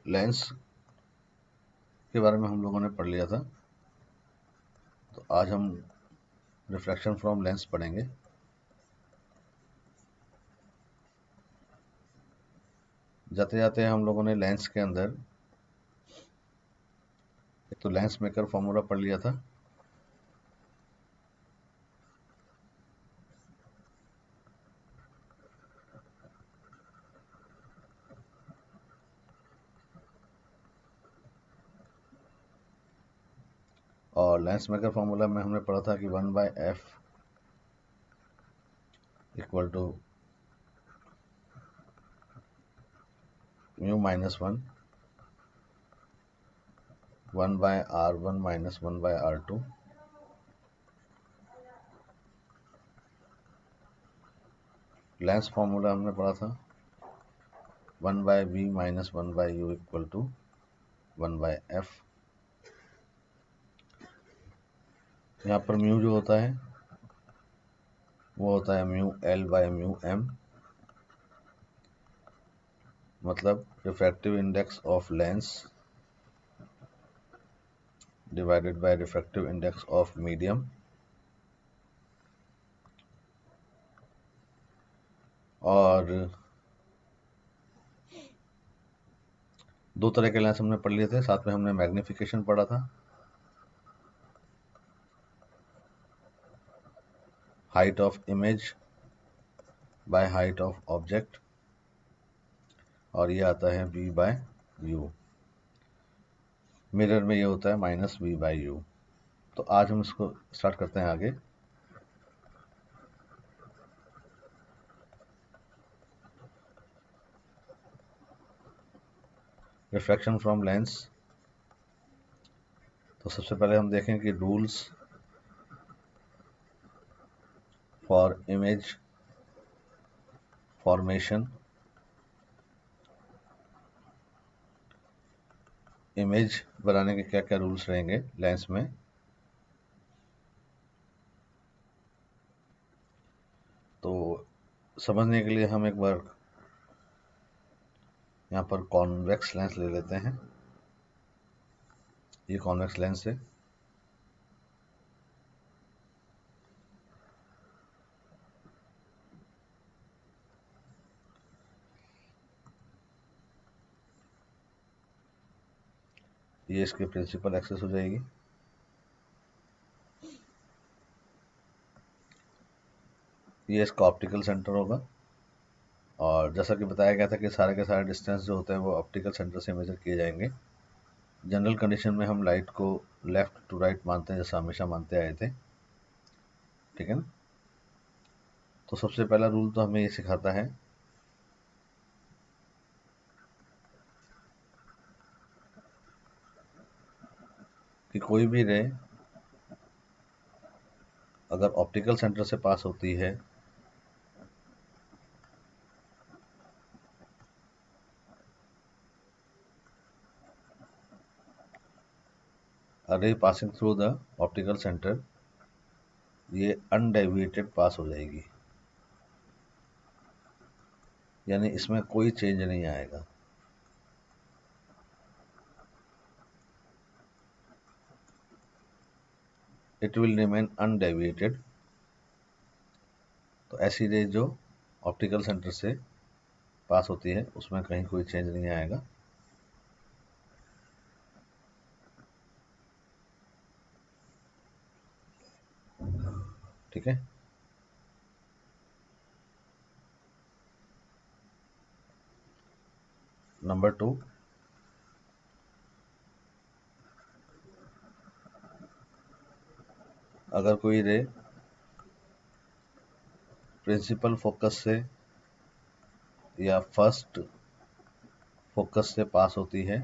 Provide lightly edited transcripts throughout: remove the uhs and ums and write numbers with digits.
Lens के बारे में हम लोगों ने पढ़ लिया था, तो आज हम रिफ्रैक्शन फ्रॉम लेंस पढ़ेंगे। जाते जाते हम लोगों ने लेंस के अंदर एक तो लेंस मेकर फॉर्मूला पढ़ लिया था, और लेंस मेकर फॉर्मूला में हमने पढ़ा था कि 1/f equal to mu minus 1/r1 minus 1/r2 lens formula हमने पढ़ा था 1/v minus 1/u equal to 1/f। यहाँ पर म्यू जो होता है वो होता है mu L by mu M, मतलब refractive index of lens divided by refractive index of medium. और दो तरह के लेंस हमने पढ़ लिए थे, साथ में हमने मैग्निफिकेशन पढ़ा था, height of image by height of object, और ये आता है v बाय यू। मिरर में ये होता है माइनस v बाय यू। तो आज हम इसको स्टार्ट करते हैं आगे। Refraction from lens. तो सबसे पहले हम देखें कि rules for image formation. Image बनाने के क्या क्या रूल्स रहेंगे लेंस में। तो समझने के लिए हम एक बार यहाँ पर कॉन्वेक्स लेंस ले लेते हैं। ये कॉन्वेक्स लेंस है। ये इसकी प्रिंसिपल एक्सिस हो जाएगी। ये इसका ऑप्टिकल सेंटर होगा, और जैसा कि बताया गया था कि सारे के सारे डिस्टेंस जो होते हैं वो ऑप्टिकल सेंटर से मेजर किए जाएंगे। जनरल कंडीशन में हम लाइट को लेफ्ट टू राइट मानते हैं, जैसा हमेशा मानते आए थे, ठीक है ना। तो सबसे पहला रूल तो हमें ये सिखाता है कि कोई भी रे अगर ऑप्टिकल सेंटर से पास होती है a ray passing through the optical center, ये अनडेविएटेड पास हो जाएगी, यानी इसमें कोई चेंज नहीं आएगा। It will remain undeviated. तो ऐसी रे जो ऑप्टिकल सेंटर से पास होती है उसमें कहीं कोई चेंज नहीं आएगा। ठीक है। नंबर 2, अगर कोई रे प्रिंसिपल फोकस से या फर्स्ट फोकस से पास होती है,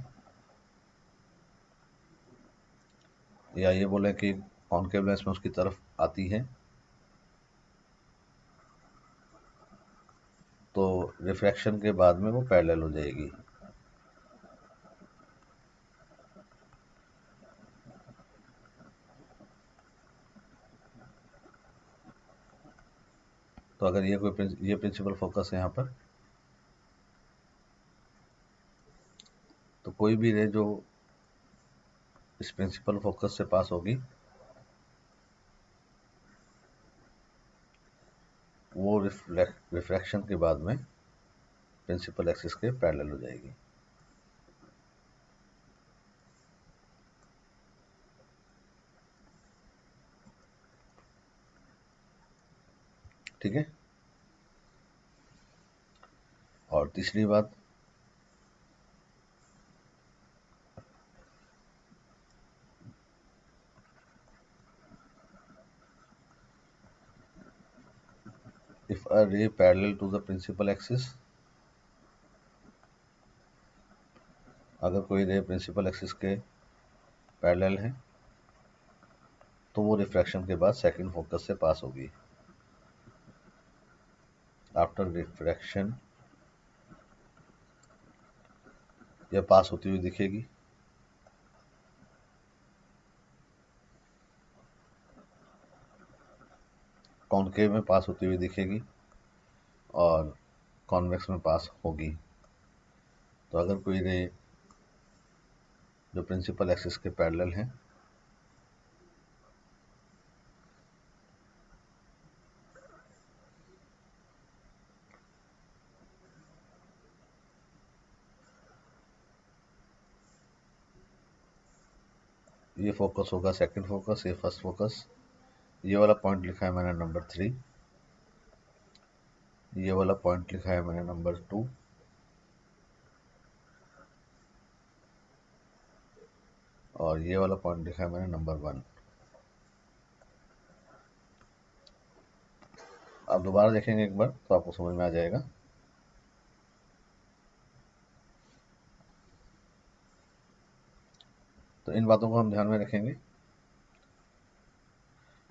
या ये बोले कि कॉन्केव लेंस में उसकी तरफ आती है, तो रिफ्रैक्शन के बाद में वो पैरेलल हो जाएगी। तो अगर ये प्रिंसिपल फोकस है यहाँ पर, तो कोई भी रे जो इस प्रिंसिपल फोकस से पास होगी वो रिफ्रैक्शन के बाद में प्रिंसिपल एक्सिस के पैरेलल हो जाएगी। ठीक है। और तीसरी बात, if a ray parallel to the principal axis, अगर कोई रे प्रिंसिपल एक्सिस के पैरेलल है तो वो रिफ्रैक्शन के बाद सेकंड फोकस से पास होगी। आफ्टर रिफ्रैक्शन यह पास होती हुई दिखेगी। कॉनकेव में पास होती हुई दिखेगी और कॉन्वेक्स में पास होगी। तो अगर कोई रे जो प्रिंसिपल एक्सिस के पैरेलल है ये फोकस होगा सेकंड फोकस, ये फर्स्ट फोकस। ये वाला पॉइंट लिखा है मैंने नंबर 3, ये वाला पॉइंट लिखा है मैंने नंबर 2, और ये वाला पॉइंट लिखा है मैंने नंबर 1। आप दोबारा देखेंगे एक बार तो आपको समझ में आ जाएगा। तो इन बातों को हम ध्यान में रखेंगे।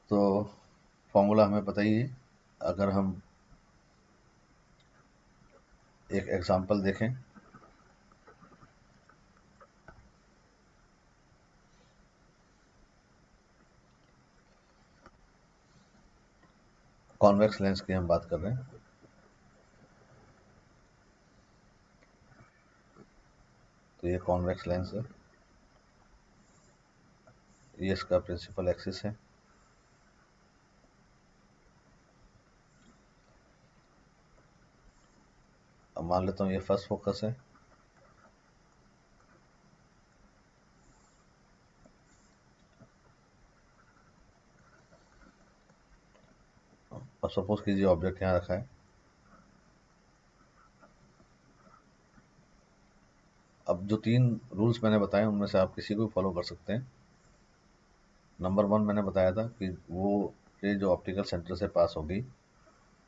तो फॉर्मूला हमें पता ही है। अगर हम एक एग्जांपल देखें, कॉन्वेक्स लेंस की हम बात कर रहे हैं। तो ये कॉन्वेक्स लेंस है, ये इसका प्रिंसिपल एक्सिस है। अब मान लेता हूँ ये फर्स्ट फोकस है, अब सपोज कीजिए ऑब्जेक्ट यहाँ रखा है। अब जो 3 रूल्स मैंने बताए उनमें से आप किसी को फॉलो कर सकते हैं। नंबर 1 मैंने बताया था कि वो रे जो ऑप्टिकल सेंटर से पास होगी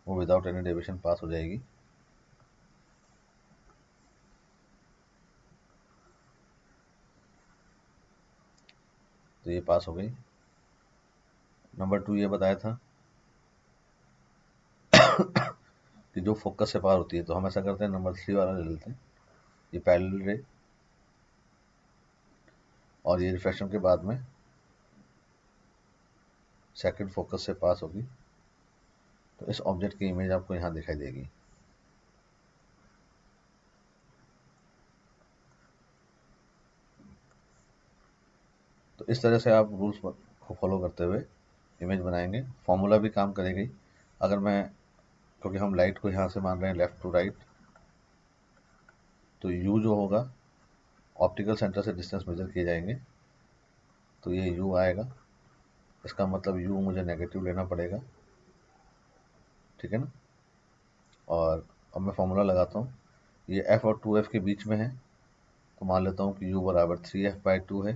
वो विदाउट एनी डेविएशन पास हो जाएगी। तो ये पास हो गई। नंबर 2 ये बताया था कि जो फोकस से पार होती है, तो हम ऐसा करते हैं नंबर 3 वाला ले लेते हैं, ये पैरेलल रे, और ये रिफ्रैक्शन के बाद में सेकंड फोकस से पास होगी। तो इस ऑब्जेक्ट की इमेज आपको यहाँ दिखाई देगी। तो इस तरह से आप रूल्स को फॉलो करते हुए इमेज बनाएंगे। फॉर्मूला भी काम करेगी। अगर मैं, क्योंकि हम लाइट को यहाँ से मान रहे हैं लेफ्ट टू राइट, तो यू जो होगा ऑप्टिकल सेंटर से डिस्टेंस मेजर किए जाएंगे, तो ये यू आएगा। इसका मतलब यू मुझे नेगेटिव लेना पड़ेगा, ठीक है ना। और अब मैं फॉर्मूला लगाता हूँ। ये एफ और 2f के बीच में है, तो मान लेता हूँ कि u बराबर 3f/2 है।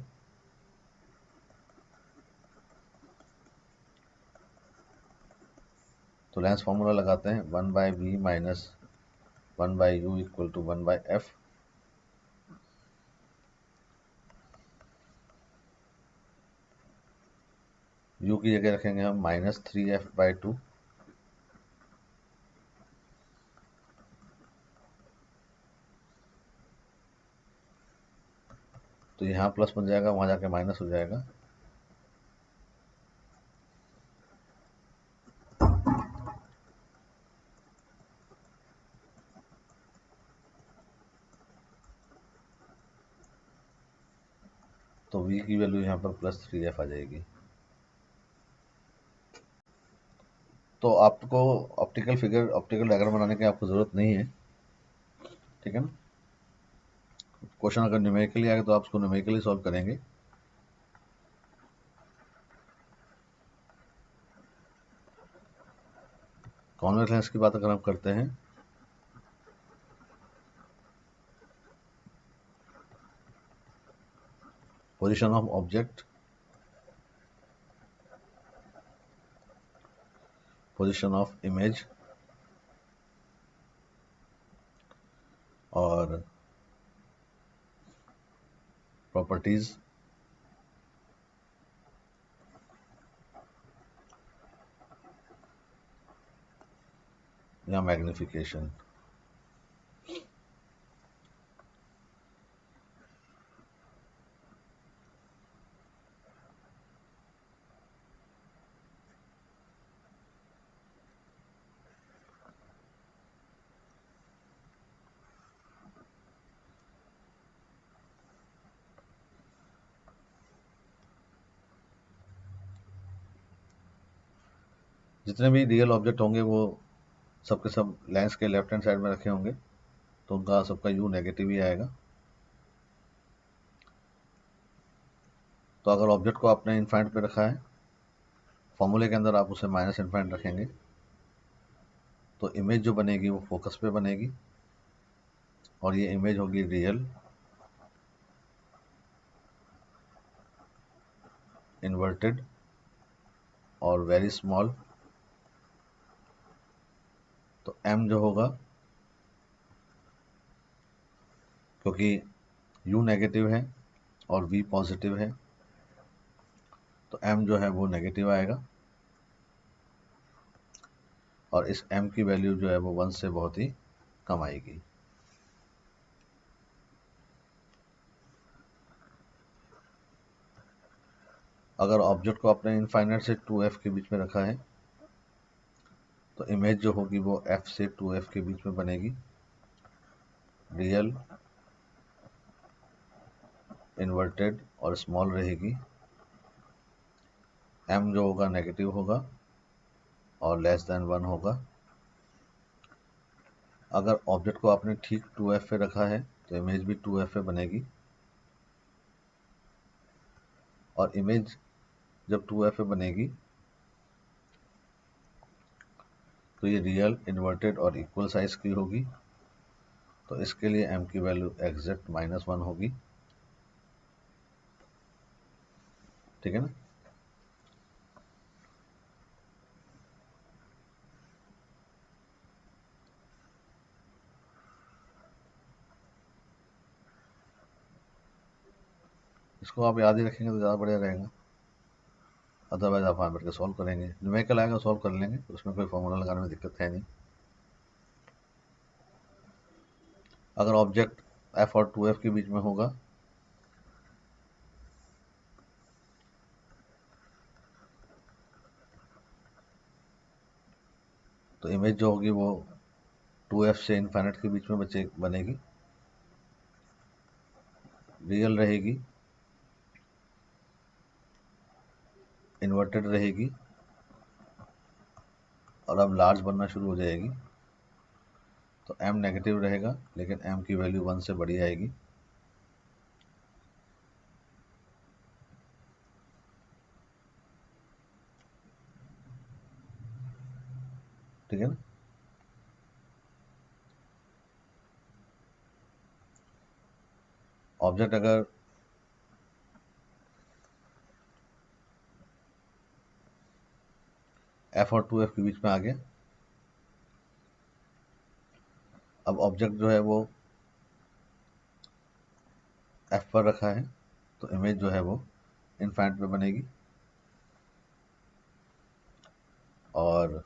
तो लेंस फॉर्मूला लगाते हैं, 1/v minus 1/u equal to 1/f। u की जगह रखेंगे हम -3f/2। तो यहाँ प्लस बन जाएगा, वहाँ जाके माइनस हो जाएगा। तो v की वैल्यू यहाँ पर +3f आ जाएगी। तो आपको ऑप्टिकल डायग्राम बनाने की आपको ज़रूरत नहीं है, ठीक है ना। क्वेश्चन अगर न्यूमेरिकली आएगा तो आप उसको न्यूमेरिकली सॉल्व करेंगे। कॉन्वेक्स लेंस की बात अगर हम करते हैं, position of object, position of image और प्रॉपर्टीज, या मैग्निफिकेशन। जितने भी रियल ऑब्जेक्ट होंगे वो सबके सब लेंस के लेफ्ट हैंड साइड में रखे होंगे, तो उनका सबका यू नेगेटिव ही आएगा। तो अगर ऑब्जेक्ट को आपने इनफाइनाइट पे रखा है, फॉर्मूले के अंदर आप उसे माइनस इनफाइनाइट रखेंगे, तो इमेज जो बनेगी वो फोकस पे बनेगी, और ये इमेज होगी रियल, इन्वर्टेड और वेरी स्मॉल। तो m जो होगा, क्योंकि u नेगेटिव है और v पॉजिटिव है, तो m जो है वो नेगेटिव आएगा, और इस m की वैल्यू जो है वो 1 से बहुत ही कम आएगी। अगर ऑब्जेक्ट को आपने इनफाइनाइट से 2f के बीच में रखा है, तो इमेज जो होगी वो f से 2f के बीच में बनेगी, रियल, इन्वर्टेड और स्मॉल रहेगी। m जो होगा नेगेटिव होगा और लेस देन 1 होगा। अगर ऑब्जेक्ट को आपने ठीक 2f पे रखा है, तो इमेज भी 2f पे बनेगी, और इमेज जब 2f पे बनेगी तो ये रियल, इन्वर्टेड और इक्वल साइज की होगी। तो इसके लिए m की वैल्यू एग्जैक्ट -1 होगी, ठीक है ना। इसको आप याद ही रखेंगे तो ज़्यादा बढ़िया रहेगा, अदरवाइज आप वहाँ बैठ के सॉल्व करेंगे। न्यूमेरिकल आएगा सॉल्व कर लेंगे, उसमें कोई फॉर्मूला लगाने में दिक्कत है नहीं। अगर ऑब्जेक्ट f और 2f के बीच में होगा, तो इमेज जो होगी वो 2f से इनफाइनाइट के बीच में बनेगी, रियल रहेगी, इन्वर्टेड रहेगी, और अब लार्ज बनना शुरू हो जाएगी। तो m नेगेटिव रहेगा, लेकिन m की वैल्यू 1 से बड़ी आएगी। ठीक है ना। ऑब्जेक्ट अगर f और 2f के बीच में आ गया, अब ऑब्जेक्ट जो है वो f पर रखा है, तो इमेज जो है वो इनफाइनाइट पे बनेगी, और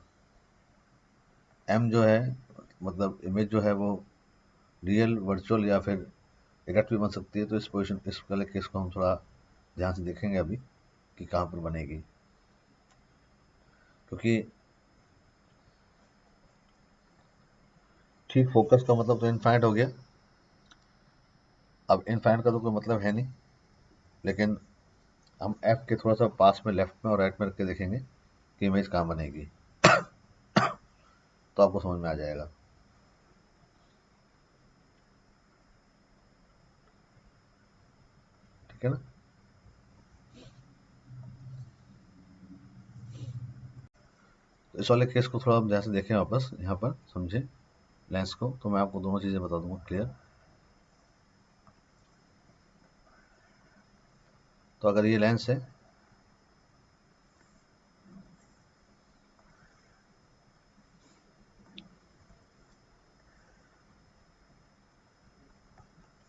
m जो है मतलब इमेज जो है वो रियल, वर्चुअल या फिर डायरेक्ट भी बन सकती है। तो इस पोजीशन, इस वाले केस को हम थोड़ा ध्यान से देखेंगे अभी कि कहाँ पर बनेगी, क्योंकि ठीक फोकस का मतलब तो इनफाइनाइट हो गया। अब इनफाइनाइट का तो कोई मतलब है नहीं, लेकिन हम एफ के थोड़ा सा पास में लेफ्ट में और राइट में रख के देखेंगे कि इमेज कहाँ बनेगी, तो आपको समझ में आ जाएगा। ठीक है ना। तो इस वाले केस को थोड़ा हम जैसे देखें वापस यहाँ पर समझें लेंस को, तो मैं आपको दोनों चीज़ें बता दूंगा क्लियर। तो अगर ये लेंस है,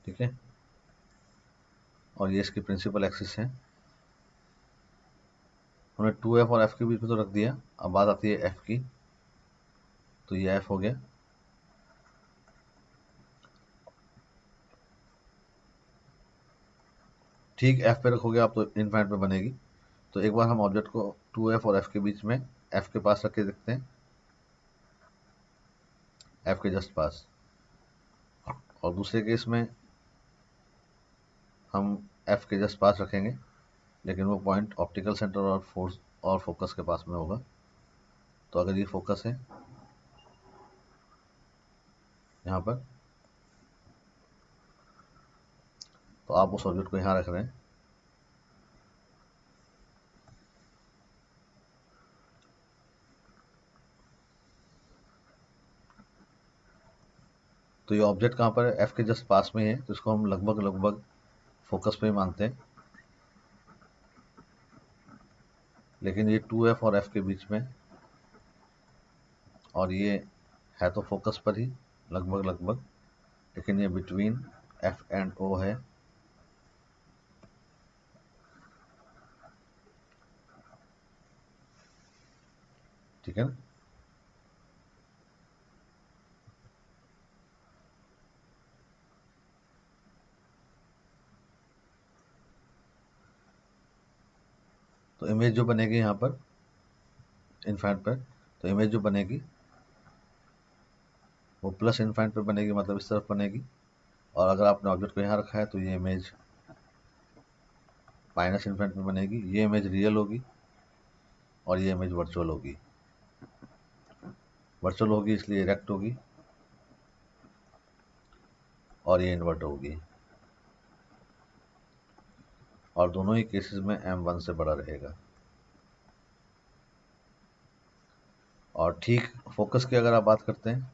ठीक है, और ये इसकी प्रिंसिपल एक्सिस है, हमने 2f और f के बीच में तो रख दिया। अब बात आती है f की, तो ये f हो गया। ठीक f पे रखोगे आप तो इनफाइनाइट पे बनेगी। तो एक बार हम ऑब्जेक्ट को 2f और f के बीच में f के पास रख के देखते हैं, f के जस्ट पास। और दूसरे केस में हम f के जस्ट पास रखेंगे, लेकिन वो पॉइंट ऑप्टिकल सेंटर और फोर्स और फोकस के पास में होगा। तो अगर ये फोकस है यहाँ पर, तो आप उस ऑब्जेक्ट को यहाँ रख रहे हैं। तो ये ऑब्जेक्ट कहाँ पर है, एफ के जस्ट पास में ही है, तो इसको हम लगभग लगभग फोकस पे ही मानते हैं। लेकिन ये 2f और f के बीच में, और ये है तो फोकस पर ही लगभग लगभग, लेकिन ये बिटवीन f एंड o है। ठीक है ना। तो इमेज जो बनेगी यहाँ पर इनफाइनाइट पर, तो इमेज जो बनेगी वो प्लस इनफाइनाइट पर बनेगी, मतलब इस तरफ बनेगी। और अगर आपने ऑब्जेक्ट को यहाँ रखा है तो ये इमेज माइनस इनफाइनाइट में बनेगी। ये इमेज रियल होगी और ये इमेज वर्चुअल होगी। वर्चुअल होगी इसलिए इरेक्ट होगी, और ये इन्वर्ट होगी। और दोनों ही केसेस में m1 से बड़ा रहेगा। और ठीक फोकस की अगर आप बात करते हैं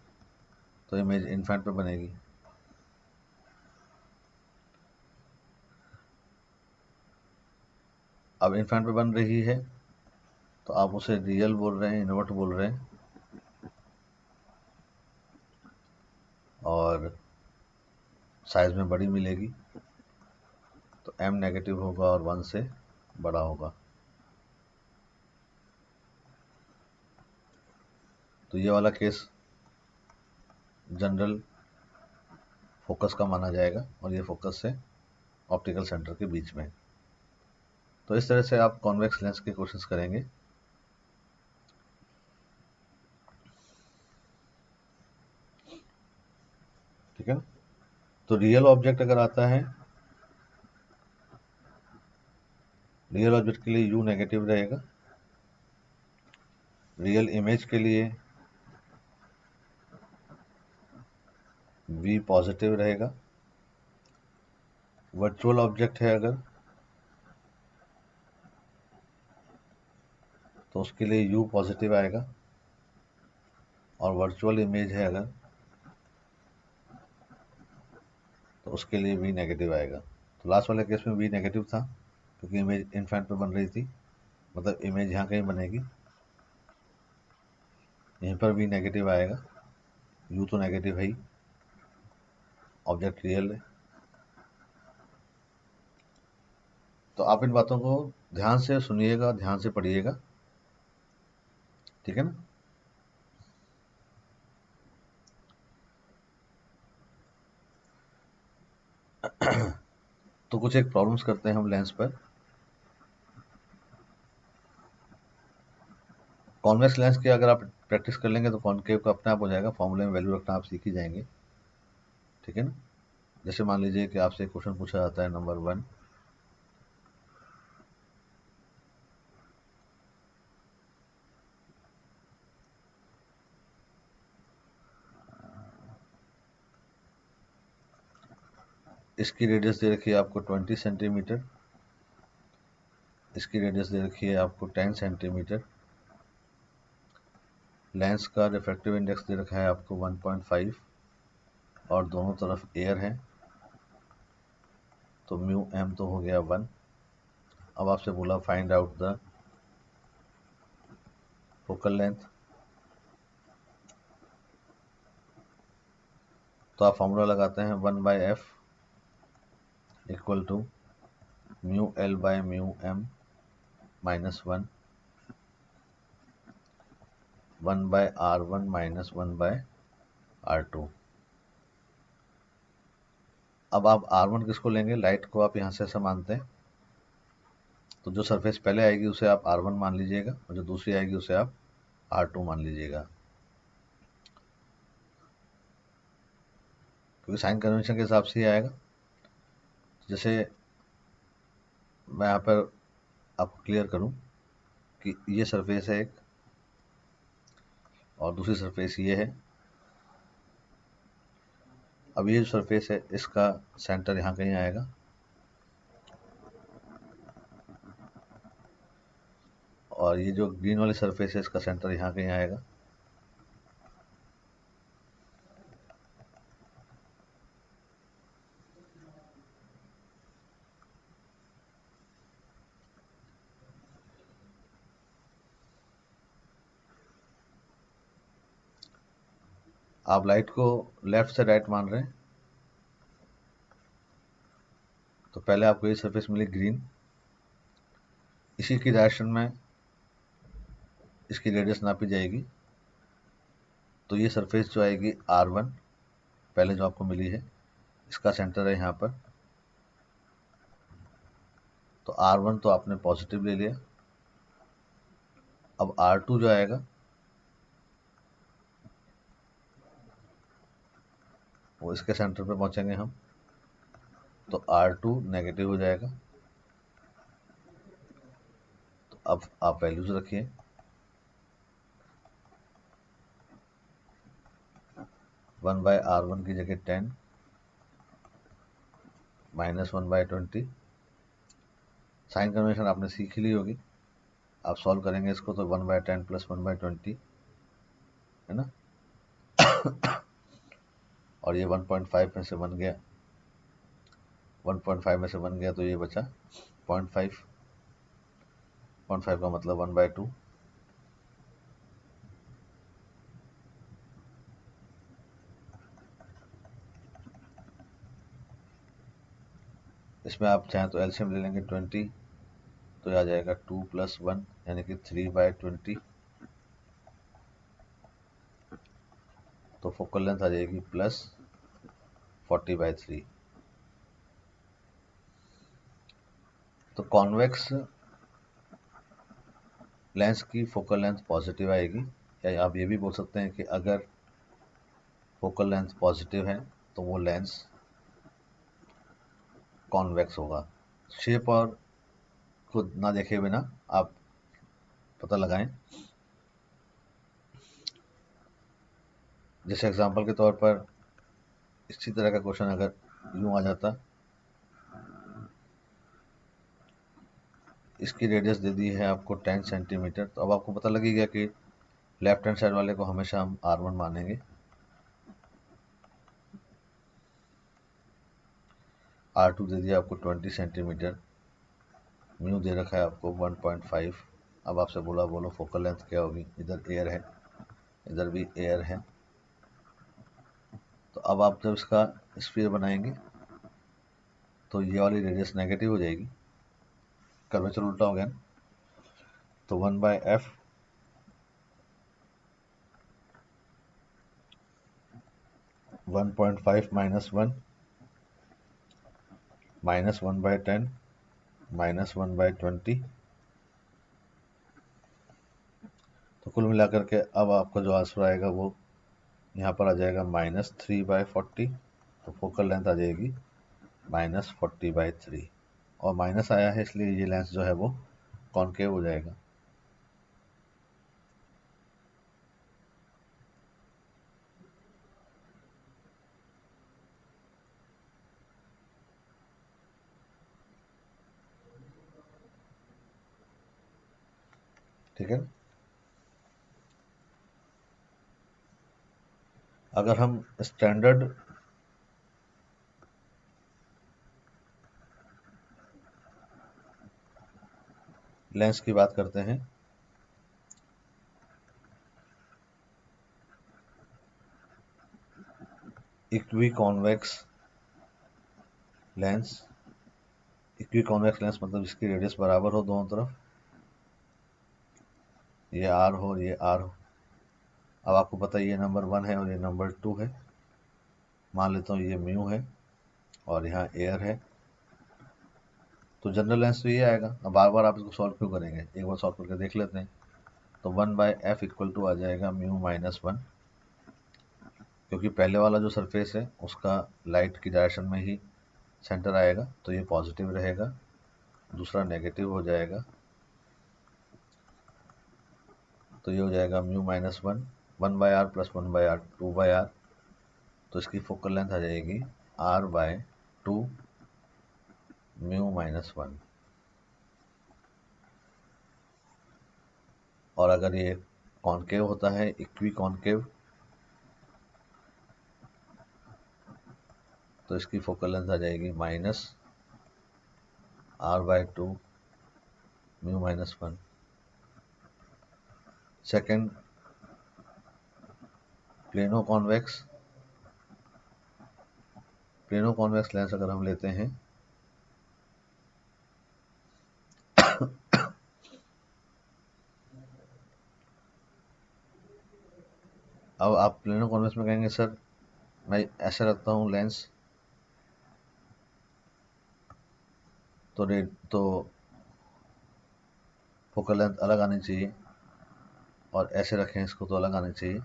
तो इमेज इनफाइनाइट पे बनेगी। अब इनफाइनाइट पे बन रही है तो आप उसे रियल बोल रहे हैं, इन्वर्ट बोल रहे हैं, और साइज में बड़ी मिलेगी, तो m नेगेटिव होगा और 1 से बड़ा होगा। तो ये वाला केस जनरल फोकस का माना जाएगा, और ये फोकस से ऑप्टिकल सेंटर के बीच में। तो इस तरह से आप कॉन्वेक्स लेंस की कोशिश करेंगे। ठीक है ना। तो रियल ऑब्जेक्ट अगर आता है, रियल ऑब्जेक्ट के लिए u नेगेटिव रहेगा, रियल इमेज के लिए v पॉजिटिव रहेगा। वर्चुअल ऑब्जेक्ट है अगर, तो उसके लिए u पॉजिटिव आएगा। और वर्चुअल इमेज है अगर, तो उसके लिए v नेगेटिव आएगा। तो लास्ट वाले केस में v नेगेटिव था क्योंकि इमेज इनफाइनाइट पे बन रही थी, मतलब इमेज यहाँ कहीं बनेगी, यहीं पर v नेगेटिव आएगा। u तो नेगेटिव है ही, ऑब्जेक्ट रियल है। तो आप इन बातों को ध्यान से सुनिएगा, ध्यान से पढ़िएगा। ठीक है ना। तो कुछ एक प्रॉब्लम्स करते हैं हम लेंस पर। कॉन्वेक्स लेंस की अगर आप प्रैक्टिस कर लेंगे तो कॉनकेव का अपने आप हो जाएगा, फॉर्मूले में वैल्यू रखना आप सीख ही जाएंगे। ठीक है ना। जैसे मान लीजिए कि आपसे क्वेश्चन पूछा जाता है नंबर 1 इसकी रेडियस दे रखी है आपको 20 सेंटीमीटर, इसकी रेडियस दे रखी है आपको 10 सेंटीमीटर। लेंस का रिफ्रैक्टिव इंडेक्स दे रखा है आपको 1.5 और दोनों तरफ एयर है, तो म्यू एम तो हो गया 1। अब आपसे बोला find out the focal length, तो आप फॉर्मूला लगाते हैं 1/f equal to mu L by mu M minus 1/r1 minus 1/r2। अब आप r1 किसको लेंगे, लाइट को आप यहाँ से ऐसा मानते हैं, तो जो सरफेस पहले आएगी उसे आप r1 मान लीजिएगा और जो दूसरी आएगी उसे आप r2 मान लीजिएगा, क्योंकि साइन कन्वेंशन के हिसाब से ही आएगा। जैसे मैं यहाँ पर आपको क्लियर करूँ कि ये सरफेस है एक और दूसरी सरफेस ये है। अब ये जो सरफेस है इसका सेंटर यहाँ कहीं आएगा और ये जो ग्रीन वाली सरफेस है इसका सेंटर यहाँ कहीं आएगा। आप लाइट को लेफ्ट से राइट मान रहे हैं, तो पहले आपको ये सरफेस मिली ग्रीन, इसी की डायरेक्शन में इसकी रेडियस नापी जाएगी, तो ये सरफेस जो आएगी r1 पहले जो आपको मिली है इसका सेंटर है यहाँ पर, तो r1 तो आपने पॉजिटिव ले लिया। अब r2 जो आएगा वो इसके सेंटर पे पहुंचेंगे हम, तो r2 नेगेटिव हो जाएगा। तो अब आप वैल्यूज रखिए, 1/r1 की जगह 10 माइनस 1/20। साइन कन्वेंशन आपने सीख ली होगी, आप सॉल्व करेंगे इसको तो 1/10 प्लस 1/20 है ना, और ये 1.5 में से बन गया, 1.5 में से बन गया तो ये बचा 0.5, 0.5 का मतलब 1/2। इसमें आप चाहें तो एलसीएम ले लेंगे 20, तो ये आ जाएगा 2 + 1 यानी कि 3/20, तो फोकल लेंथ आ जाएगी प्लस 40/3। तो कॉन्वेक्स लेंस की फोकल लेंथ पॉजिटिव आएगी, या आप ये भी बोल सकते हैं कि अगर फोकल लेंथ पॉजिटिव है तो वो लेंस कॉन्वेक्स होगा। शेप और खुद ना देखे बिना आप पता लगाएं। जैसे एग्जांपल के तौर पर इसी तरह का क्वेश्चन अगर यूं आ जाता, इसकी रेडियस दे दी है आपको 10 सेंटीमीटर, तो अब आपको पता लगी गया कि लेफ्ट हैंड साइड वाले को हमेशा हम r1 मानेंगे। r2 दे दिया आपको 20 सेंटीमीटर, म्यू दे रखा है आपको 1.5। अब आपसे बोलो फोकल लेंथ क्या होगी, इधर एयर है इधर भी एयर है, तो अब आप जब इसका स्फीयर बनाएंगे तो ये वाली रेडियस नेगेटिव हो जाएगी, कर्वेचर उल्टा हो गया ना, तो 1/f (1.5 - 1) माइनस 1/10 माइनस 1/20। तो कुल मिलाकर के अब आपका जो आंसर आएगा वो यहाँ पर आ जाएगा -3/40, तो फोकल लेंथ आ जाएगी -40/3, और माइनस आया है इसलिए ये लेंस जो है वो कॉनकेव हो जाएगा। ठीक है। अगर हम स्टैंडर्ड लेंस की बात करते हैं, equi convex lens, equi convex lens मतलब इसकी रेडियस बराबर हो दोनों तरफ, ये आर हो और ये आर हो। अब आपको पता है ये नंबर 1 है और ये नंबर 2 है, मान लेता हूँ ये म्यू है और यहाँ एयर है, तो जनरल लेंस तो ये आएगा। अब बार बार आप इसको सॉल्व क्यों करेंगे, एक बार सॉल्व करके देख लेते हैं। तो 1/f इक्वल टू आ जाएगा म्यू माइनस 1, क्योंकि पहले वाला जो सरफेस है उसका लाइट की डायरेक्शन में ही सेंटर आएगा, तो ये पॉजिटिव रहेगा, दूसरा नेगेटिव हो जाएगा, तो ये हो जाएगा mu minus 1, 1/r plus 1/r 2/r, तो इसकी फोकल लेंथ आ जाएगी r/2 म्यू माइनस 1। और अगर ये कॉन्केव होता है, इक्वी कॉन्केव, तो इसकी फोकल लेंथ आ जाएगी minus r/2 mu minus 1। Second plano convex lens अगर हम लेते हैं, अब आप प्लेनो कॉन्वेक्स में कहेंगे सर मैं ऐसा रखता हूँ लेंस, तो फोकल लेंथ अलग आनी चाहिए, और ऐसे रखें इसको तो अलग आनी चाहिए।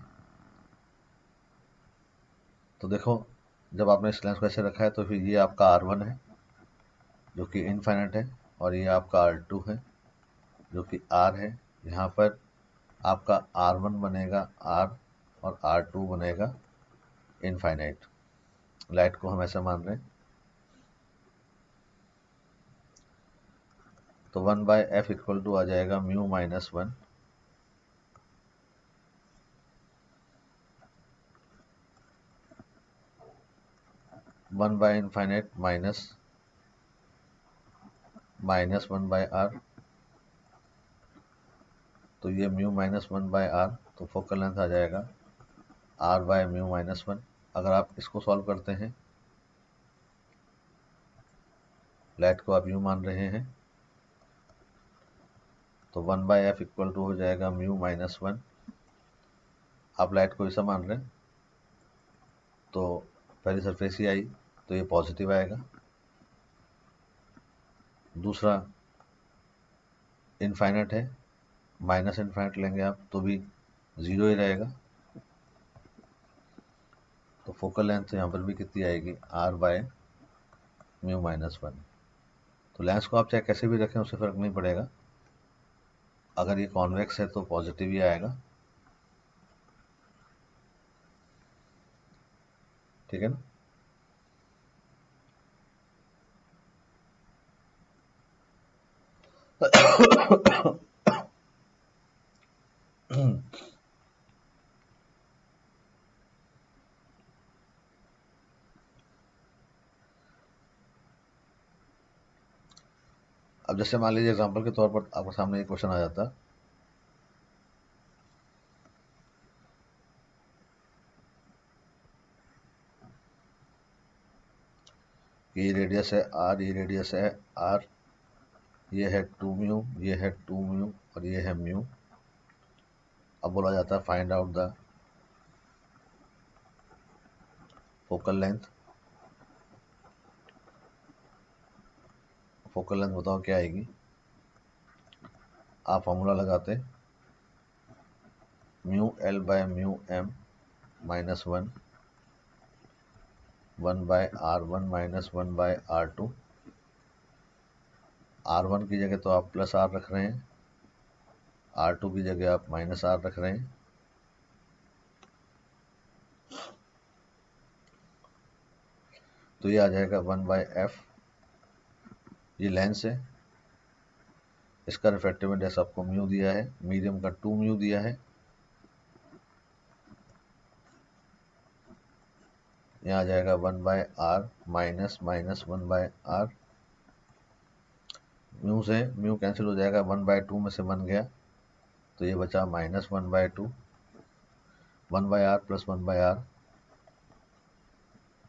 तो देखो जब आपने इस लेंस को ऐसे रखा है तो फिर ये आपका R1 है जो कि इनफाइनाइट है, और ये आपका R2 है जो कि R है। यहाँ पर आपका R1 बनेगा R और R2 बनेगा इनफाइनाइट। लाइट को हम ऐसा मान रहे हैं, तो 1/f इक्वल टू आ जाएगा म्यू माइनस 1, 1/इनफाइनाइट माइनस 1/r, तो ये म्यू माइनस 1/r, तो फोकल लेंथ आ जाएगा r/म्यू माइनस 1। अगर आप इसको सॉल्व करते हैं, लाइट को आप यूँ मान रहे हैं, तो 1/f इक्वल टू हो जाएगा म्यू माइनस 1। आप लाइट को ऐसा मान रहे हैं, तो पहली सरफेस ही आई तो ये पॉजिटिव आएगा, दूसरा इनफाइनाइट है, माइनस इनफाइनाइट लेंगे आप तो भी 0 ही रहेगा, तो फोकल लेंथ यहाँ पर भी कितनी आएगी r/म्यू माइनस 1। तो लेंस को आप चाहे कैसे भी रखें उससे फ़र्क नहीं पड़ेगा, अगर ये कॉन्वेक्स है तो पॉजिटिव ही आएगा, ठीक है ना। अब जैसे मान लीजिए एग्जांपल के तौर पर आपके सामने एक क्वेश्चन आ जाता कि ये रेडियस है r, ये रेडियस है r, ये है 2 म्यू, ये है 2 म्यू और ये है म्यू। अब बोला जाता है find out the focal length. Focal length बताओ क्या आएगी, आप फॉर्मूला लगाते म्यू L/म्यू m minus 1, 1/r1 minus 1/r2। r1 की जगह तो आप प्लस r रख रहे हैं, r2 की जगह आप माइनस r रख रहे हैं, तो ये आ जाएगा 1/f। ये लेंस है, इसका रिफ्रैक्टिव इंडेक्स आपको म्यू दिया है, मीडियम का 2 म्यू दिया है। यहाँ आ जाएगा 1/r minus minus 1/r, mu से म्यू कैंसिल हो जाएगा, 1/2 में से 1 गया तो ये बचा -1/2, 1/r प्लस 1/r,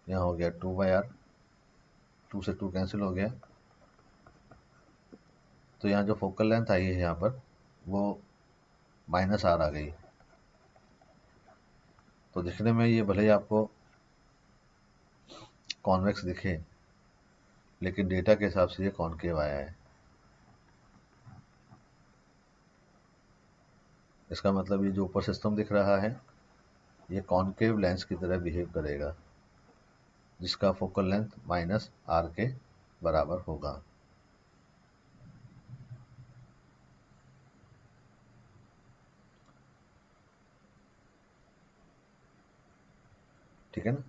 यहाँ हो गया 2/r, 2 से 2 कैंसिल हो गया। तो यहाँ जो फोकल लेंथ आई है यहाँ पर वो -r आ गई। तो दिखने में ये भले ही आपको कॉन्वेक्स दिखे, लेकिन डेटा के हिसाब से ये कॉनकेव आया है। इसका मतलब ये जो ऊपर सिस्टम दिख रहा है ये कॉनकेव लेंस की तरह बिहेव करेगा, जिसका फोकल लेंथ -r के बराबर होगा। ठीक है ना।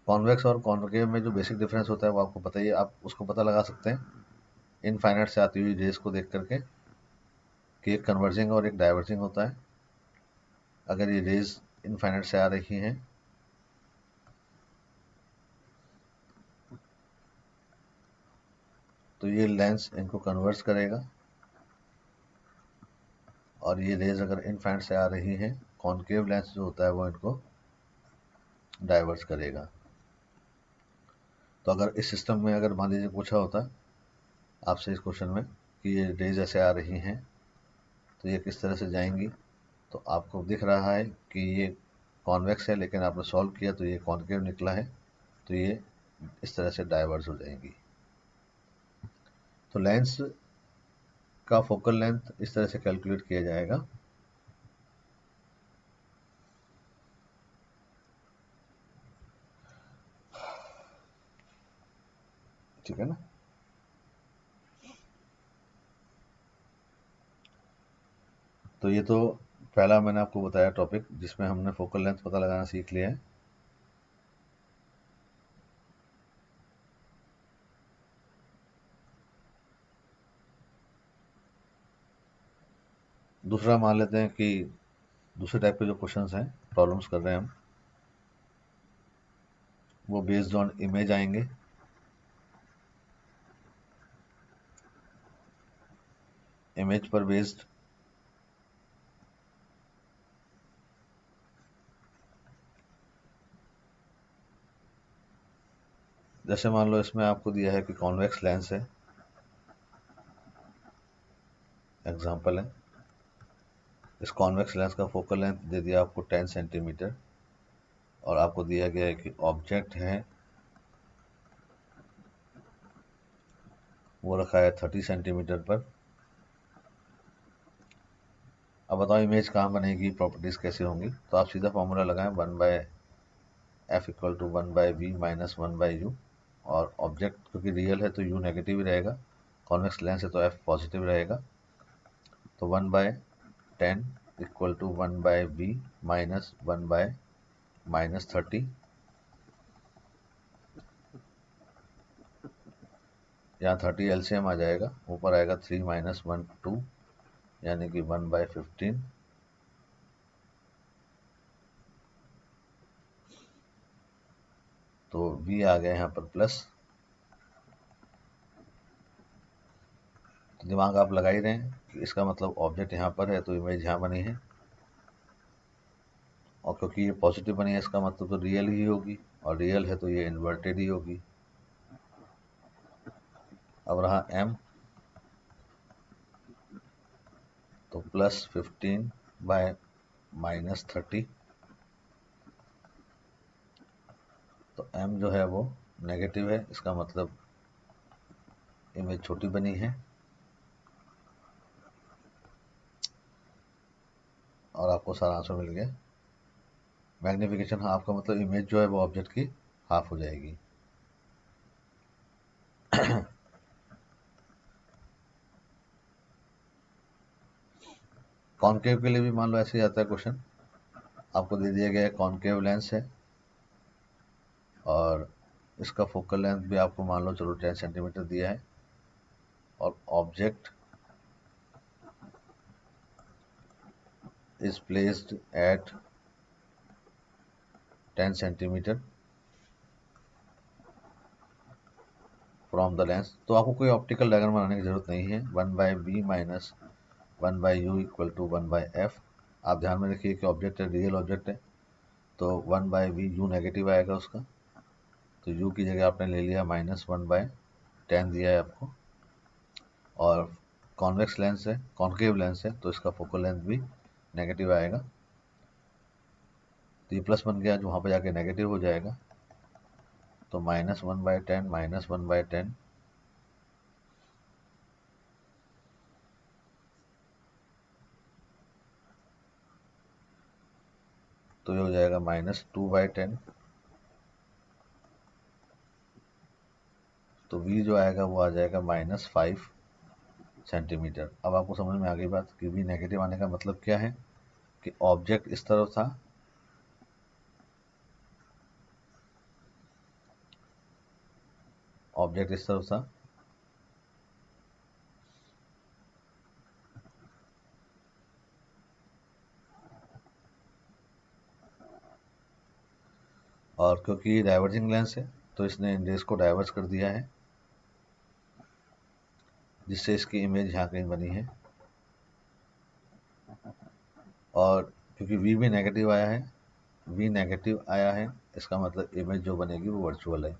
कॉन्वेक्स और कॉनकेव में जो बेसिक डिफरेंस होता है वो आपको पता ही है, आप उसको पता लगा सकते हैं इनफाइनाइट से आती हुई रेज को देख करके कि एक कन्वर्जिंग और एक डाइवर्जिंग होता है। अगर ये रेज इनफाइनाइट से आ रही हैं तो ये लेंस इनको कन्वर्स करेगा, और ये रेज अगर इनफाइनाइट से आ रही हैं, कॉनकेव लेंस जो होता है वो इनको डाइवर्स करेगा। तो अगर इस सिस्टम में अगर मान लीजिए पूछा होता आपसे इस क्वेश्चन में कि ये रेज ऐसे आ रही हैं तो ये किस तरह से जाएंगी, तो आपको दिख रहा है कि ये कॉन्वेक्स है, लेकिन आपने सॉल्व किया तो ये कॉनकेव निकला है, तो ये इस तरह से डाइवर्स हो जाएंगी। तो लेंस का फोकल लेंथ इस तरह से कैलकुलेट किया जाएगा। ठीक है ना। तो ये तो पहला मैंने आपको बताया टॉपिक जिसमें हमने फोकल लेंथ पता लगाना सीख लिया है। दूसरा मान लेते हैं कि दूसरे टाइप के जो क्वेश्चंस हैं, प्रॉब्लम्स कर रहे हैं हम, वो बेस्ड ऑन इमेज आएंगे। इमेज पर बेस्ड जैसे मान लो इसमें आपको दिया है कि कॉन्वेक्स लेंस है, एग्जांपल है, इस कॉन्वेक्स लेंस का फोकल लेंथ दे दिया आपको 10 सेंटीमीटर, और आपको दिया गया है कि ऑब्जेक्ट है वो रखा है 30 सेंटीमीटर पर। अब बताओ इमेज कहाँ बनेगी, प्रॉपर्टीज कैसे होंगी। तो आप सीधा फॉर्मूला लगाएं, 1/f equal to 1/v minus 1/u, और ऑब्जेक्ट क्योंकि रियल है तो u नेगेटिव ही रहेगा, कॉन्वेक्स लेंस है तो f पॉजिटिव रहेगा। तो 1/10 इक्वल टू 1/v माइनस 1/-30, यहाँ 30 एलसीएम आ जाएगा, ऊपर आएगा 3 माइनस 1 2, यानी कि 1/15। तो v आ गया यहाँ पर प्लस। तो दिमाग आप लगा ही रहे हैं कि इसका मतलब ऑब्जेक्ट यहाँ पर है तो इमेज यहाँ बनी है, और क्योंकि ये पॉजिटिव बनी है इसका मतलब तो रियल ही होगी, और रियल है तो ये इन्वर्टेड ही होगी। अब रहा m, तो +15/-30, तो m जो है वो नेगेटिव है, इसका मतलब इमेज छोटी बनी है, और आपको सारा आंसर मिल गया। मैग्निफिकेशन हाफ का मतलब इमेज जो है वो ऑब्जेक्ट की हाफ हो जाएगी। कॉनकेव के लिए भी मान लो ऐसे ही आता है क्वेश्चन, आपको दे दिया गया है कॉनकेव लेंस है, और इसका फोकल लेंथ भी आपको मान लो चलो 10 सेंटीमीटर दिया है, और object is placed at 10 centimeter from the lens। तो आपको कोई ऑप्टिकल डायग्राम बनाने की जरूरत नहीं है। 1/b minus 1/u equal to 1/f। आप ध्यान में रखिए कि ऑब्जेक्ट है, रियल ऑब्जेक्ट है, तो 1/b u नेगेटिव आएगा उसका, तो u की जगह आपने ले लिया -1/10 दिया है आपको। और कॉन्वेक्स लेंस है, कॉन्केव लेंस है, तो इसका फोकल लेंथ भी नेगेटिव आएगा। तो ये प्लस बन गया जो वहाँ पे जाके नेगेटिव हो जाएगा, तो -1/10 -1/10 तो ये हो जाएगा -2/10। तो v जो आएगा वो आ जाएगा -5 सेंटीमीटर। अब आपको समझ में आ गई बात कि v नेगेटिव आने का मतलब क्या है, कि ऑब्जेक्ट इस तरफ था, ऑब्जेक्ट इस तरफ था, और क्योंकि डाइवर्जिंग लेंस है तो इसने रेस को डाइवर्स कर दिया है, जिससे इसकी इमेज यहाँ कहीं बनी है। और क्योंकि v भी नेगेटिव आया है, v नेगेटिव आया है, इसका मतलब इमेज जो बनेगी वो वर्चुअल है।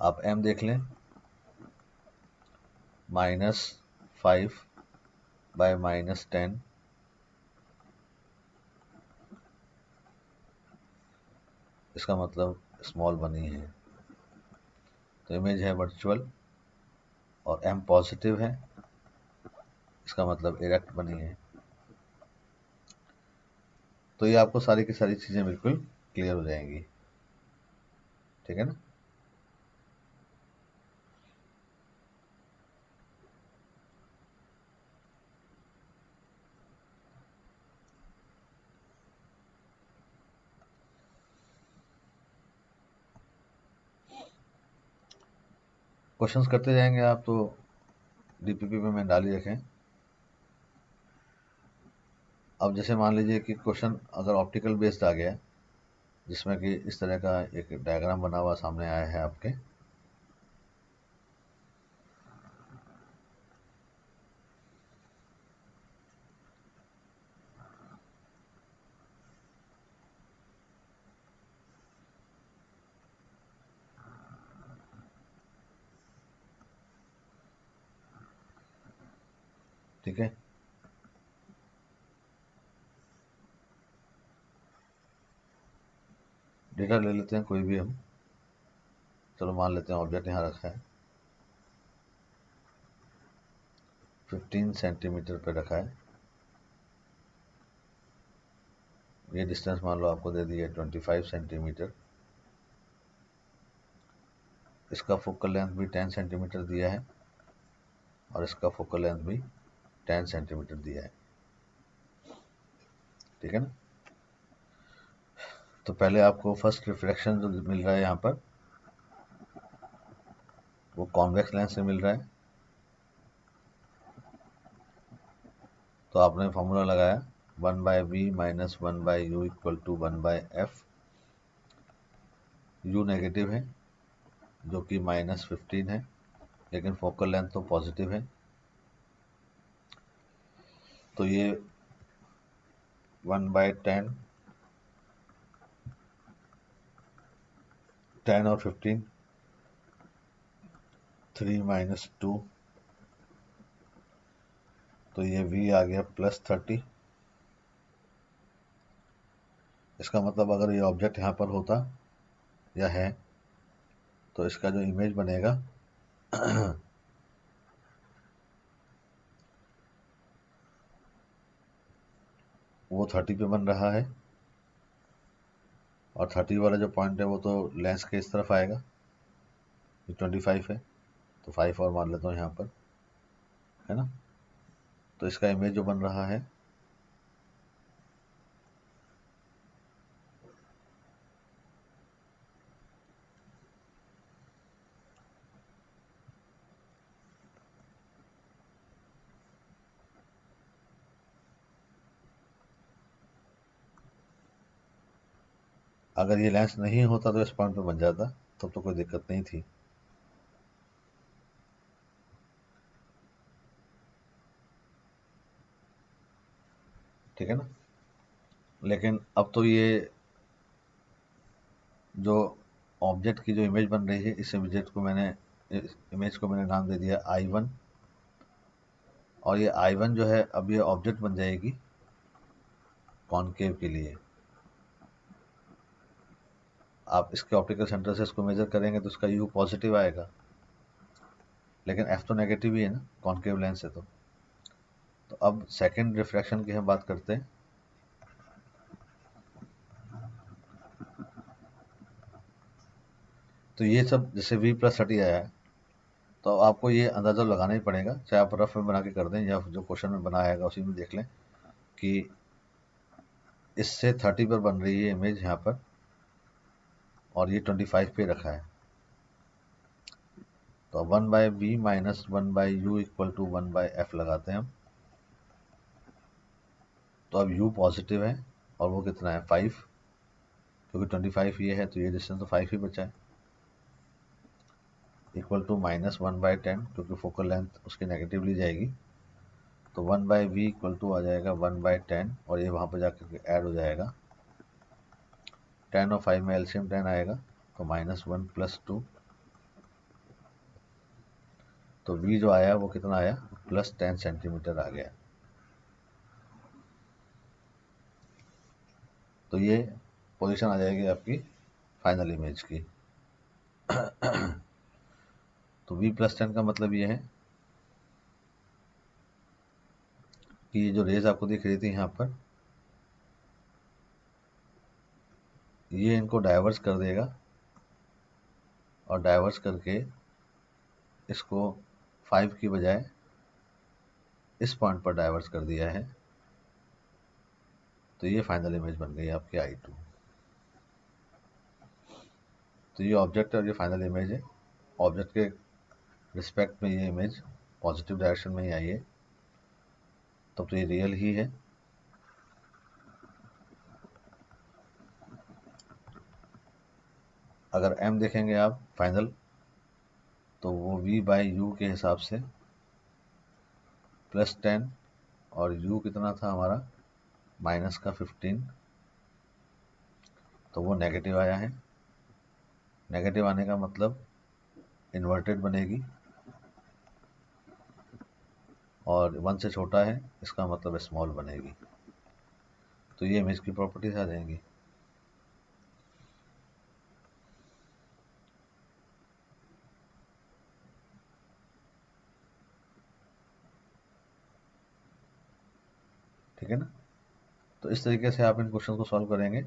आप m देख लें, -5/-10, इसका मतलब स्मॉल बनी है, तो इमेज है वर्चुअल। और m पॉजिटिव है, इसका मतलब इरेक्ट बनी है। तो ये आपको सारी की सारी चीज़ें बिल्कुल क्लियर हो जाएंगी, ठीक है ना। क्वेश्चंस करते जाएंगे आप, तो डीपीपी में मैं डाल ही रखें। अब जैसे मान लीजिए कि क्वेश्चन अगर ऑप्टिकल बेस्ड आ गया, जिसमें कि इस तरह का एक डायग्राम बना हुआ सामने आया है आपके, ठीक है। डेटा ले लेते हैं कोई भी हम, चलो मान लेते हैं ऑब्जेक्ट यहाँ रखा है, 15 सेंटीमीटर पे रखा है। ये डिस्टेंस मान लो आपको दे दी है 25 सेंटीमीटर। इसका फोकल लेंथ भी 10 सेंटीमीटर दिया है, और इसका फोकल लेंथ भी 10 सेंटीमीटर दिया है, ठीक है ना। तो पहले आपको फर्स्ट रिफ्लेक्शन जो मिल रहा है यहाँ पर, वो कॉन्वेक्स लेंस से मिल रहा है। तो आपने फॉर्मूला लगाया 1/b minus 1/u equal to 1/f। u negative है जो कि -15 है, लेकिन फोकल लेंथ तो पॉजिटिव है, तो ये 1/10, 10 और 15, 3 - 2, तो ये v आ गया +30। इसका मतलब अगर ये ऑब्जेक्ट यहाँ पर होता या है, तो इसका जो इमेज बनेगा वो 30 पे बन रहा है, और 30 वाला जो पॉइंट है वो तो लेंस के इस तरफ आएगा, ये 25 है, तो 5 और मान लेता हूँ यहाँ पर, है ना। तो इसका इमेज जो बन रहा है अगर ये लेंस नहीं होता तो इस पॉइंट पे बन जाता, तब तो कोई दिक्कत नहीं थी। ठीक है ना। लेकिन अब तो ये जो ऑब्जेक्ट की जो इमेज बन रही है, इस इमेज को मैंने नाम दे दिया I1। और ये I1 जो है, अब ये ऑब्जेक्ट बन जाएगी कॉनकेव के लिए। आप इसके ऑप्टिकल सेंटर से इसको मेजर करेंगे तो इसका U पॉजिटिव आएगा, लेकिन F तो नेगेटिव ही है ना, कॉनकेव लेंस है तो अब सेकंड रिफ्रैक्शन की हम बात करते हैं। तो ये सब जैसे V+30 आया है, तो आपको ये अंदाज़ा लगाना ही पड़ेगा, चाहे आप रफ में बना के कर दें या जो क्वेश्चन में बनाया है उसी में देख लें कि इससे 30 पर बन रही है इमेज यहाँ पर, और ये 25 पे रखा है। तो 1/V minus 1/U equal to 1/F लगाते हैं हम। तो अब U पॉजिटिव है और वो कितना है 5, क्योंकि 25 ये है तो ये डिस्टेंस तो 5 ही बचा है, इक्वल टू माइनस 1/10, क्योंकि फोकल लेंथ उसकी नेगेटिव ली जाएगी। तो 1/V इक्वल टू आ जाएगा 1/10, और ये वहाँ पर जाकर के ऐड हो जाएगा। 10 और 5 में एलसीएम 10 आएगा, तो -1 + 2। तो V जो आया वो कितना आया, +10 सेंटीमीटर आ गया। तो ये पोजीशन आ जाएगी आपकी फाइनल इमेज की। तो V+10 का मतलब ये है कि ये जो रेज आपको दिख रही थी यहाँ पर, ये इनको डाइवर्स कर देगा, और डाइवर्स करके इसको 5 की बजाय इस पॉइंट पर डाइवर्स कर दिया है। तो ये फाइनल इमेज बन गई आपकी I2। तो ये ऑब्जेक्ट है और ये फाइनल इमेज है। ऑब्जेक्ट के रिस्पेक्ट में ये इमेज पॉजिटिव डायरेक्शन में ही आई है, तब तो ये रियल ही है। अगर M देखेंगे आप फाइनल, तो वो V/U के हिसाब से +10, और U कितना था हमारा -15, तो वो नेगेटिव आया है। नेगेटिव आने का मतलब इन्वर्टेड बनेगी, और 1 से छोटा है इसका मतलब स्मॉल बनेगी। तो ये इमेज की प्रॉपर्टीज आ जाएंगी। ठीक है ना। तो इस तरीके से आप इन क्वेश्चन को सॉल्व करेंगे।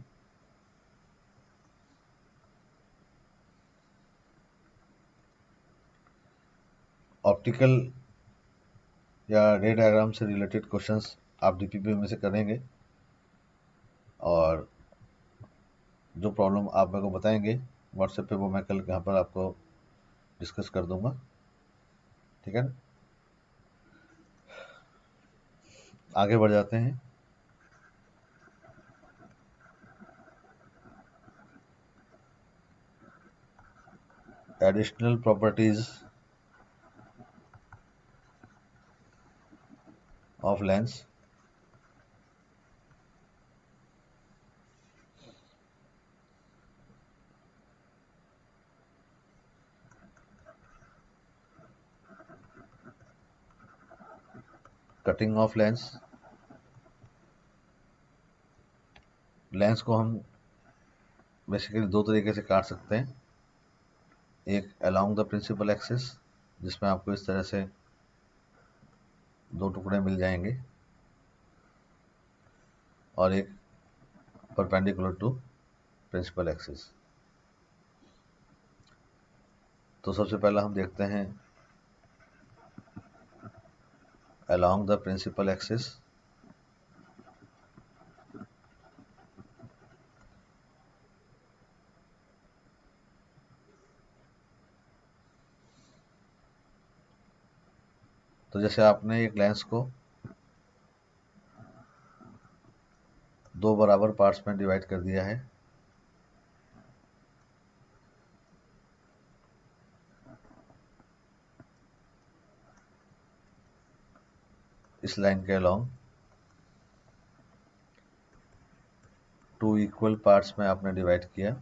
ऑप्टिकल या रे डायग्राम से रिलेटेड क्वेश्चंस आप डीपीपी में से करेंगे, और जो प्रॉब्लम आप मेरे को बताएंगे व्हाट्सएप पे, वो मैं कल यहाँ पर आपको डिस्कस कर दूंगा। ठीक है ना। आगे बढ़ जाते हैं। Additional properties of lens. Cutting of lens. Lens को हम बेसिकली दो तरीके से काट सकते हैं। एक अलोंग द प्रिंसिपल एक्सिस, जिसमें आपको इस तरह से दो टुकड़े मिल जाएंगे, और एक परपेंडिकुलर टू प्रिंसिपल एक्सिस। तो सबसे पहला हम देखते हैं अलोंग द प्रिंसिपल एक्सिस। तो जैसे आपने एक लेंस को दो बराबर पार्ट्स में डिवाइड कर दिया है, इस लाइन के अलॉन्ग 2 इक्वल पार्ट्स में आपने डिवाइड किया।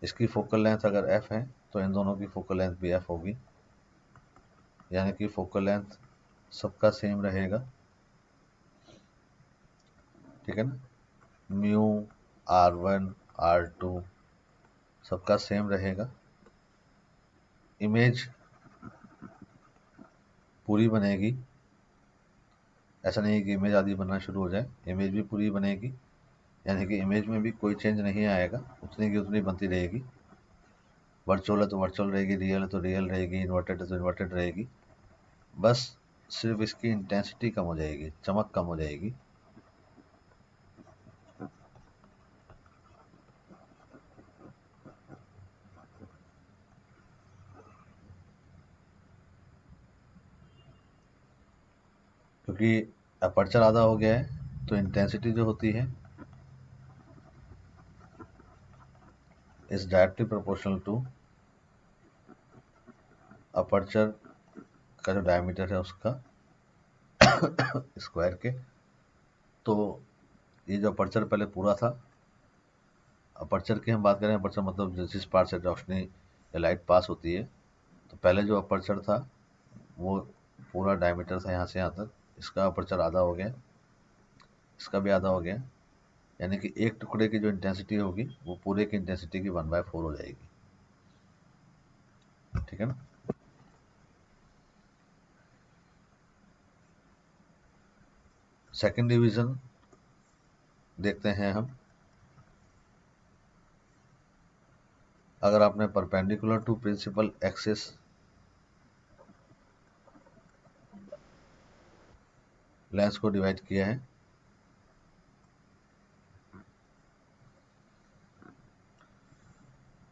इसकी फोकल लेंथ अगर f है तो इन दोनों की फोकल लेंथ भी f होगी, यानी कि फोकल लेंथ सबका सेम रहेगा, ठीक है ना। म्यू r1 r2 सबका सेम रहेगा। इमेज पूरी बनेगी, ऐसा नहीं है कि इमेज आधी बनना शुरू हो जाए, इमेज भी पूरी बनेगी, यानी कि इमेज में भी कोई चेंज नहीं आएगा, उतनी की उतनी बनती रहेगी। वर्चुअल है तो वर्चुअल रहेगी, रियल है तो रियल रहेगी, इन्वर्टेड है तो इन्वर्टेड रहेगी। बस सिर्फ इसकी इंटेंसिटी कम हो जाएगी, चमक कम हो जाएगी। क्योंकि अपर्चर आधा हो गया है तो इंटेंसिटी जो होती है is directly proportional to aperture का जो डायमीटर है उसका स्क्वायर के। तो ये जो अपर्चर पहले पूरा था, अपर्चर की हम बात करें, अपर्चर मतलब जिस पार्ट से रोशनी या लाइट पास होती है, तो पहले जो अपर्चर था वो पूरा डायमीटर था यहाँ से यहाँ तक, इसका अपर्चर आधा हो गया, इसका भी आधा हो गया, यानी कि एक टुकड़े की जो इंटेंसिटी होगी वो पूरे की इंटेंसिटी की 1/4 हो जाएगी, ठीक है ना। सेकंड डिवीजन देखते हैं हम। अगर आपने perpendicular to principal axis lens को डिवाइड किया है,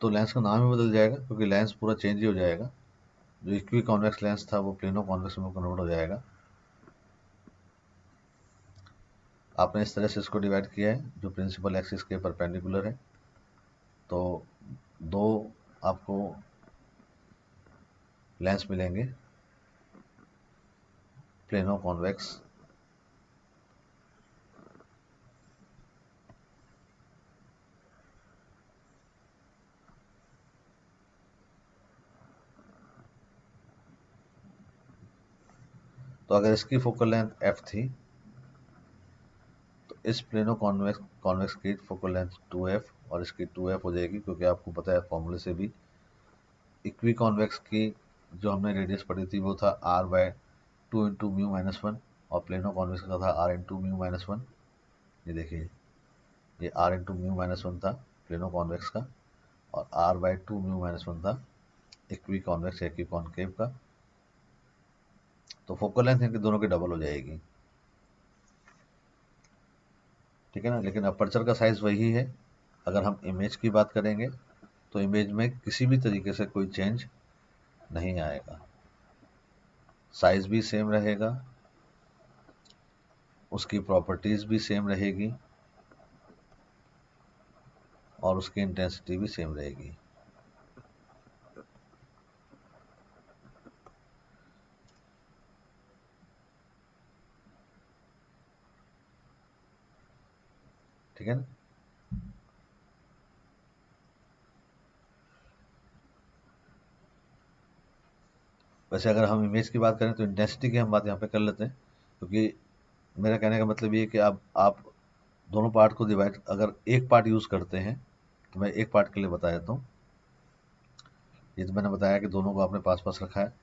तो लेंस का नाम ही बदल जाएगा, क्योंकि लेंस पूरा चेंज ही हो जाएगा। जो इक्वी कॉन्वेक्स लेंस था वो प्लेनो कॉन्वेक्स में कन्वर्ट हो जाएगा। आपने इस तरह से इसको डिवाइड किया है जो प्रिंसिपल एक्सिस के परपेंडिकुलर है, तो दो आपको लेंस मिलेंगे प्लेनो कॉन्वेक्स। तो अगर इसकी फोकल लेंथ f थी तो इस प्लेनो कॉन्वेक्स की फोकल लेंथ 2f और इसकी 2f हो जाएगी, क्योंकि आपको पता है फॉर्मूले से भी इक्वी कॉन्वेक्स की जो हमने रेडियस पढ़ी थी वो था r/2 इंटू म्यू माइनस 1, और प्लेनो कॉन्वेक्स का था r इंटू म्यू माइनस 1। ये देखिए, ये r इंटू म्यू माइनस 1 था प्लेनो कॉन्वेक्स का, और r/2 म्यू माइनस 1 था इक्वी कॉन्वेक्स या इक्वी कॉन्केव का। तो फोकल लेंथ इनके दोनों की डबल हो जाएगी, ठीक है ना। लेकिन अपर्चर का साइज वही है। अगर हम इमेज की बात करेंगे तो इमेज में किसी भी तरीके से कोई चेंज नहीं आएगा, साइज भी सेम रहेगा, उसकी प्रॉपर्टीज भी सेम रहेगी, और उसकी इंटेंसिटी भी सेम रहेगी। ठीक है ना। वैसे अगर हम इमेज की बात करें तो इंटेंसिटी की हम बात यहाँ पे कर लेते हैं, क्योंकि मेरा कहने का मतलब ये है कि आप दोनों पार्ट को डिवाइड, अगर एक पार्ट यूज़ करते हैं तो मैं एक पार्ट के लिए बता देता हूँ। ये तो मैंने बताया कि दोनों को आपने पास पास रखा है।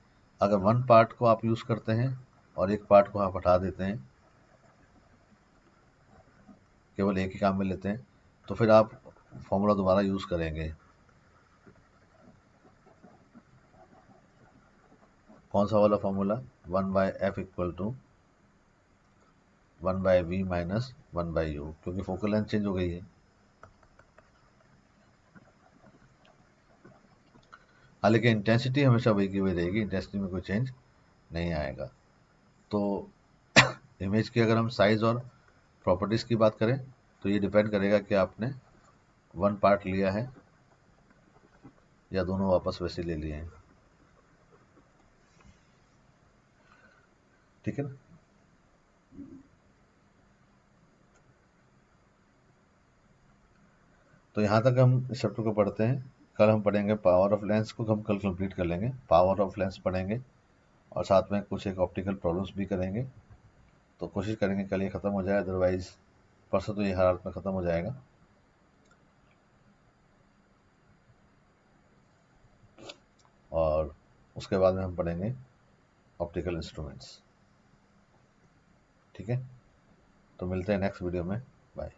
अगर वन पार्ट को आप यूज़ करते हैं और एक पार्ट को आप हटा देते हैं, केवल एक ही काम में लेते हैं, तो फिर आप फॉर्मूला दोबारा यूज़ करेंगे। कौन सा वाला formula? 1/f equal to 1/v minus 1/u, क्योंकि फोकल लेंथ चेंज हो गई है। हालांकि इंटेंसिटी हमेशा वही की वही रहेगी, इंटेंसिटी में कोई चेंज नहीं आएगा। तो इमेज की अगर हम साइज और प्रॉपर्टीज़ की बात करें तो ये डिपेंड करेगा कि आपने वन पार्ट लिया है या दोनों वापस वैसे ले लिए हैं। ठीक है ना। तो यहाँ तक हम इस चैप्टर को पढ़ते हैं। कल हम पढ़ेंगे पावर ऑफ लेंस को, हम कल कंप्लीट कर लेंगे। पावर ऑफ लेंस पढ़ेंगे और साथ में कुछ एक ऑप्टिकल प्रॉब्लम्स भी करेंगे। तो कोशिश करेंगे कल ये ख़त्म हो जाए, अदरवाइज़ परसों तो ये हर हालत में ख़त्म हो जाएगा। और उसके बाद में हम पढ़ेंगे ऑप्टिकल इंस्ट्रूमेंट्स। ठीक है, तो मिलते हैं नेक्स्ट वीडियो में। बाय।